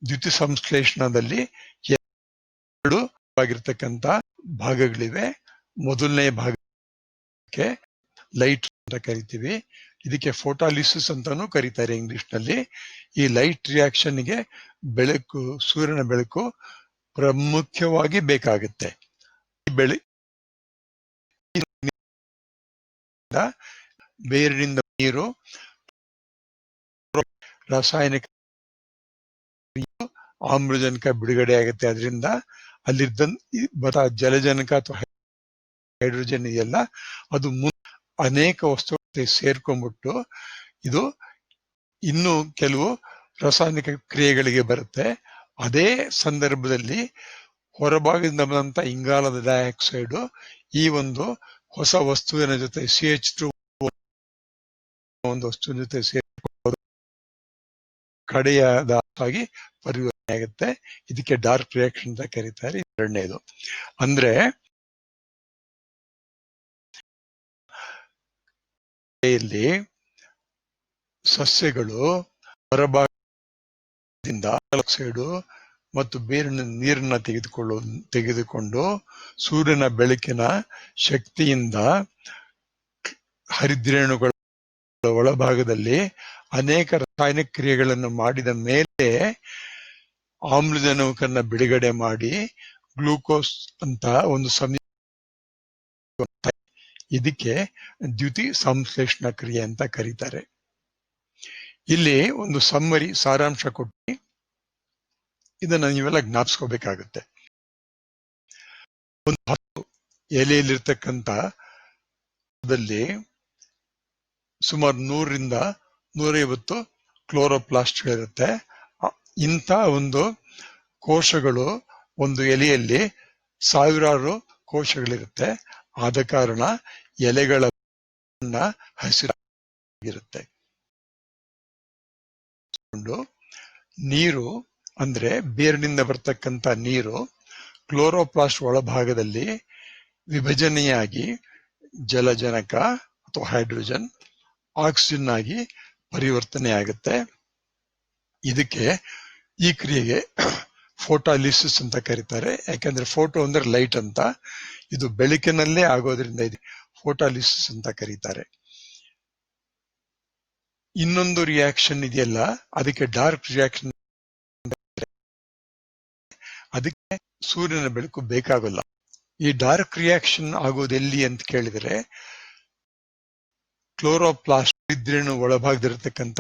ದ್ಯುತಿ ಸಂಶ್ಲೇಷಣದಲ್ಲಿ ಎರಡು ಆಗಿರ್ತಕ್ಕಂಥ ಭಾಗಗಳಿವೆ. ಮೊದಲನೇ ಭಾಗಕ್ಕೆ ಲೈಟ್ ಅಂತ ಕರಿತೀವಿ, ಇದಕ್ಕೆ ಫೋಟಾಲಿಸಿಸ್ ಅಂತಾನೂ ಕರೀತಾರೆ ಇಂಗ್ಲಿಷ್ ನಲ್ಲಿ. ಈ ಲೈಟ್ ರಿಯಾಕ್ಷನ್ಗೆ ಬೆಳಕು, ಸೂರ್ಯನ ಬೆಳಕು ಪ್ರಾಮುಖ್ಯವಾಗಿ ಬೇಕಾಗುತ್ತೆ. ಈ ಬೇರಿನಿಂದ ನೀರು, ರಾಸಾಯನಿಕ ಆಮ್ಲಜನಕ ಬಿಡುಗಡೆ ಆಗುತ್ತೆ. ಅದರಿಂದ ಅಲ್ಲಿದ್ದ ಜಲಜನಕ ಅಥವಾ ಹೈಡ್ರೋಜನ್ ಇದೆಯಲ್ಲ, ಅದು ಅನೇಕ ವಸ್ತುಗಳು ಸೇರ್ಕೊಂಡ್ಬಿಟ್ಟು ಇದು ಇನ್ನು ಕೆಲವು ರಾಸಾಯನಿಕ ಕ್ರಿಯೆಗಳಿಗೆ ಬರುತ್ತೆ. ಅದೇ ಸಂದರ್ಭದಲ್ಲಿ ಹೊರಭಾಗದಿಂದ ಬಂದಂತ ಇಂಗಾಲದ ಡೈಆಕ್ಸೈಡ್ ಈ ಒಂದು ಹೊಸ ವಸ್ತುವಿನ ಜೊತೆ CH2 ಒಂದು ವಸ್ತುವಿನ ಜೊತೆ ಸೇರಿಕೊಂಡು ಕಡೆಯಾಗಿ ಪರಿವರ್ತನೆ ಆಗುತ್ತೆ. ಇದಕ್ಕೆ ಡಾರ್ಕ್ ರಿಯಾಕ್ಷನ್ ಅಂತ ಕರೀತಾರೆ. ಎರಡನೇದು ಅಂದ್ರೆ ಇಲ್ಲಿ ಸಸ್ಯಗಳು ಹೊರಭಾಗದಿಂದ ಡೈಆಕ್ಸೈಡ್ ಮತ್ತು ಬೇರಿನ ನೀರನ್ನ ತೆಗೆದುಕೊಂಡು ಸೂರ್ಯನ ಬೆಳಕಿನ ಶಕ್ತಿಯಿಂದ ಹರಿದ್ರೇಣುಗಳ ಒಳಭಾಗದಲ್ಲಿ ಅನೇಕ ರಾಸಾಯನಿಕ ಕ್ರಿಯೆಗಳನ್ನು ಮಾಡಿದ ಮೇಲೆ ಆಮ್ಲಜನಕನ್ನ ಬಿಡುಗಡೆ ಮಾಡಿ ಗ್ಲೂಕೋಸ್ ಅಂತ ಒಂದು ಇದಕ್ಕೆ ದ್ಯುತಿ ಸಂಶ್ಲೇಷಣಾ ಕ್ರಿಯೆ ಅಂತ ಕರೀತಾರೆ. ಇಲ್ಲಿ ಒಂದು ಸಾರಾಂಶ ಕೊಟ್ಟು ಇದನ್ನ ನೀವೆಲ್ಲ ಜ್ಞಾಪಿಸ್ಕೋಬೇಕಾಗುತ್ತೆ. ಒಂದು ಎಲೆಯಲ್ಲಿರ್ತಕ್ಕಂಥ ಸುಮಾರು 100ರಿಂದ 150 ಕ್ಲೋರೋಪ್ಲಾಸ್ಟ್ಗಳಿರುತ್ತೆ. ಇಂಥ ಒಂದು ಕೋಶಗಳು ಒಂದು ಎಲೆಯಲ್ಲಿ ಸಾವಿರಾರು ಕೋಶಗಳಿರುತ್ತೆ. ಆದ ಕಾರಣ ಎಲೆಗಳ ಹಸಿರಾಗಿರುತ್ತೆ. ನೀರು ಅಂದ್ರೆ ಬೇರಿನಿಂದ ಬರ್ತಕ್ಕಂಥ ನೀರು ಕ್ಲೋರೋಪ್ಲಾಸ್ಟ್ ಒಳಭಾಗದಲ್ಲಿ ವಿಭಜನೆಯಾಗಿ ಜಲಜನಕ ಅಥವಾ ಹೈಡ್ರೋಜನ್ ಆಕ್ಸಿಜನ್ ಆಗಿ ಪರಿವರ್ತನೆ ಆಗುತ್ತೆ. ಇದಕ್ಕೆ ಈ ಕ್ರಿಯೆಗೆ ಫೋಟಾಲಿಸಿಸ್ ಅಂತ ಕರೀತಾರೆ. ಯಾಕಂದ್ರೆ ಫೋಟೋ ಅಂದ್ರೆ ಲೈಟ್ ಅಂತ, ಇದು ಬೆಳಕಿನಲ್ಲೇ ಆಗೋದ್ರಿಂದ ಇದು ಫೋಟಾಲಿಸಿಸ್ ಅಂತ ಕರೀತಾರೆ. ಇನ್ನೊಂದು ರಿಯಾಕ್ಷನ್ ಇದೆಯಲ್ಲ, ಅದಕ್ಕೆ ಡಾರ್ಕ್ ರಿಯಾಕ್ಷನ್. ಅದಕ್ಕೆ ಸೂರ್ಯನ ಬೆಳಕು ಬೇಕಾಗಲ್ಲ. ಈ ಡಾರ್ಕ್ ರಿಯಾಕ್ಷನ್ ಆಗೋದೆಲ್ಲಿ ಅಂತ ಕೇಳಿದ್ರೆ, ಕ್ಲೋರೋಪ್ಲಾಸ್ಟ್ ಹರಿದ್ರೇಣು ಒಳಭಾಗದಿರತಕ್ಕಂಥ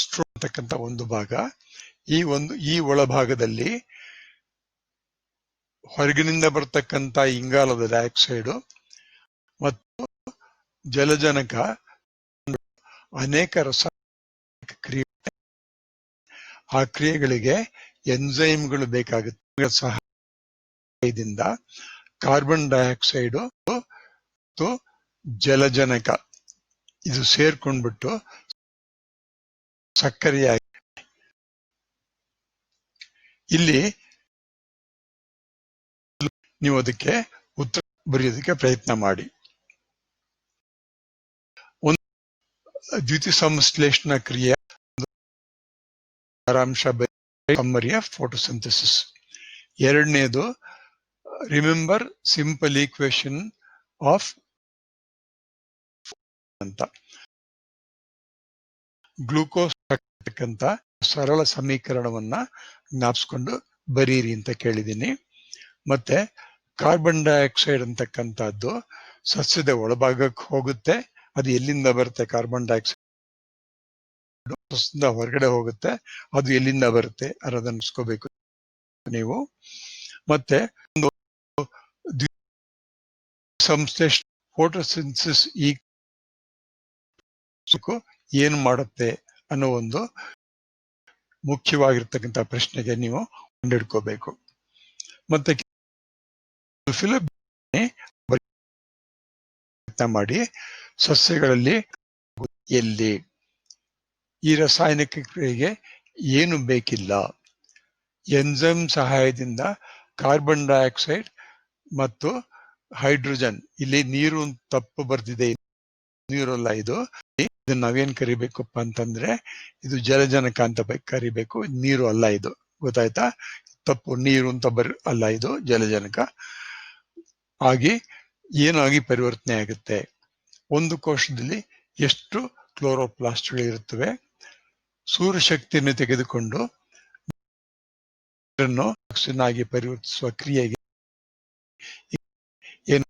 ಸ್ಟ್ರೋ ಅಂತಕ್ಕಂಥ ಒಂದು ಭಾಗ. ಈ ಒಳಭಾಗದಲ್ಲಿ ಹೊರಗಿನಿಂದ ಬರ್ತಕ್ಕಂಥ ಇಂಗಾಲದ ಡೈಆಕ್ಸೈಡ್ ಮತ್ತು ಜಲಜನಕ ಅನೇಕ ರಾಸಾಯನಿಕ ಕ್ರಿಯೆ, ಆ ಕ್ರಿಯೆಗಳಿಗೆ ಎನ್ಸೈಮ್ಗಳು ಬೇಕಾಗುತ್ತೆ. ಸಹಾಯದಿಂದ ಕಾರ್ಬನ್ ಡೈಆಕ್ಸೈಡ್ ಮತ್ತು ಜಲಜನಕ ಇದು ಸೇರ್ಕೊಂಡ್ಬಿಟ್ಟು ಸಕ್ಕರೆಯಾಗಿ ಇಲ್ಲಿ ನೀವು ಅದಕ್ಕೆ ಉತ್ತರ ಬರೆಯೋದಕ್ಕೆ ಪ್ರಯತ್ನ ಮಾಡಿ. ಒಂದು ದ್ಯುತಿ ಸಂಶ್ಲೇಷಣಾ ಕ್ರಿಯೆ ಸಾರಾಂಶ ಸಮ್ಮರಿ ಆಫ್ ಫೋಟೋಸಿಂಥಸಿಸ್. ಎರಡನೇದು ರಿಮೆಂಬರ್ ಸಿಂಪಲ್ ಈಕ್ವೇಶನ್ ಆಫ್ ಅಂತ ಗ್ಲೂಕೋಸ್ ಅಂತ ಸರಳ ಸಮೀಕರಣವನ್ನ ಜ್ಞಾಪಿಸ್ಕೊಂಡು ಬರೀರಿ ಅಂತ ಕೇಳಿದ್ದೀನಿ. ಮತ್ತೆ ಕಾರ್ಬನ್ ಡೈಆಕ್ಸೈಡ್ ಅಂತಕ್ಕಂಥದ್ದು ಸಸ್ಯದ ಒಳಭಾಗಕ್ಕೆ ಹೋಗುತ್ತೆ. ಅದು ಎಲ್ಲಿಂದ ಬರುತ್ತೆ? ಕಾರ್ಬನ್ ಡೈಆಕ್ಸೈಡ್ ಸಸ್ಯದಿಂದ ಹೊರಗಡೆ ಹೋಗುತ್ತೆ. ಅದು ಎಲ್ಲಿಂದ ಬರುತ್ತೆ ಅನ್ನೋದನ್ನ ಅನ್ಸ್ಕೋಬೇಕು ನೀವು. ಮತ್ತೆ ಸಂಶ್ಲೇಷಣೆ ಫೋಟೋಸಿಂಥಸಿಸ್ ಈ ಏನು ಮಾಡುತ್ತೆ ಅನ್ನೋ ಒಂದು ಮುಖ್ಯವಾಗಿರ್ತಕ್ಕಂಥ ಪ್ರಶ್ನೆಗೆ ನೀವು ಕಂಡಿಡ್ಕೋಬೇಕು. ಮತ್ತೆ ಪ್ರಯತ್ನ ಮಾಡಿ ಸಸ್ಯಗಳಲ್ಲಿ ಎಲ್ಲಿ ಈ ರಾಸಾಯನಿಕ ಕ್ರಿಯೆಗೆ ಏನು ಬೇಕಿಲ್ಲ. ಎಂಜೈಮ್ ಸಹಾಯದಿಂದ ಕಾರ್ಬನ್ ಡೈಆಕ್ಸೈಡ್ ಮತ್ತು ಹೈಡ್ರೋಜನ್, ಇಲ್ಲಿ ನೀರು ತಪ್ಪು ಬರ್ದಿದೆ, ನೀರಲ್ಲ ಇದು. ಇದನ್ನ ನಾವೇನ್ ಕರಿಬೇಕಪ್ಪ ಅಂತಂದ್ರೆ ಇದು ಜಲಜನಕ ಅಂತ ಕರಿಬೇಕು, ನೀರು ಅಲ್ಲ ಇದು. ಗೊತ್ತಾಯ್ತಾ? ತಪ್ಪು, ನೀರು ಅಂತ ಅಲ್ಲ, ಇದು ಜಲಜನಕ ಆಗಿ ಏನಾಗಿ ಪರಿವರ್ತನೆ ಆಗುತ್ತೆ. ಒಂದು ಕೋಶದಲ್ಲಿ ಎಷ್ಟು ಕ್ಲೋರೋಪ್ಲಾಸ್ಟ್ಗಳಿರುತ್ತವೆ. ಸೂರ್ಯಶಕ್ತಿಯನ್ನು ತೆಗೆದುಕೊಂಡು ಆಗಿ ಪರಿವರ್ತಿಸುವ ಕ್ರಿಯೆಗೆ ಏನು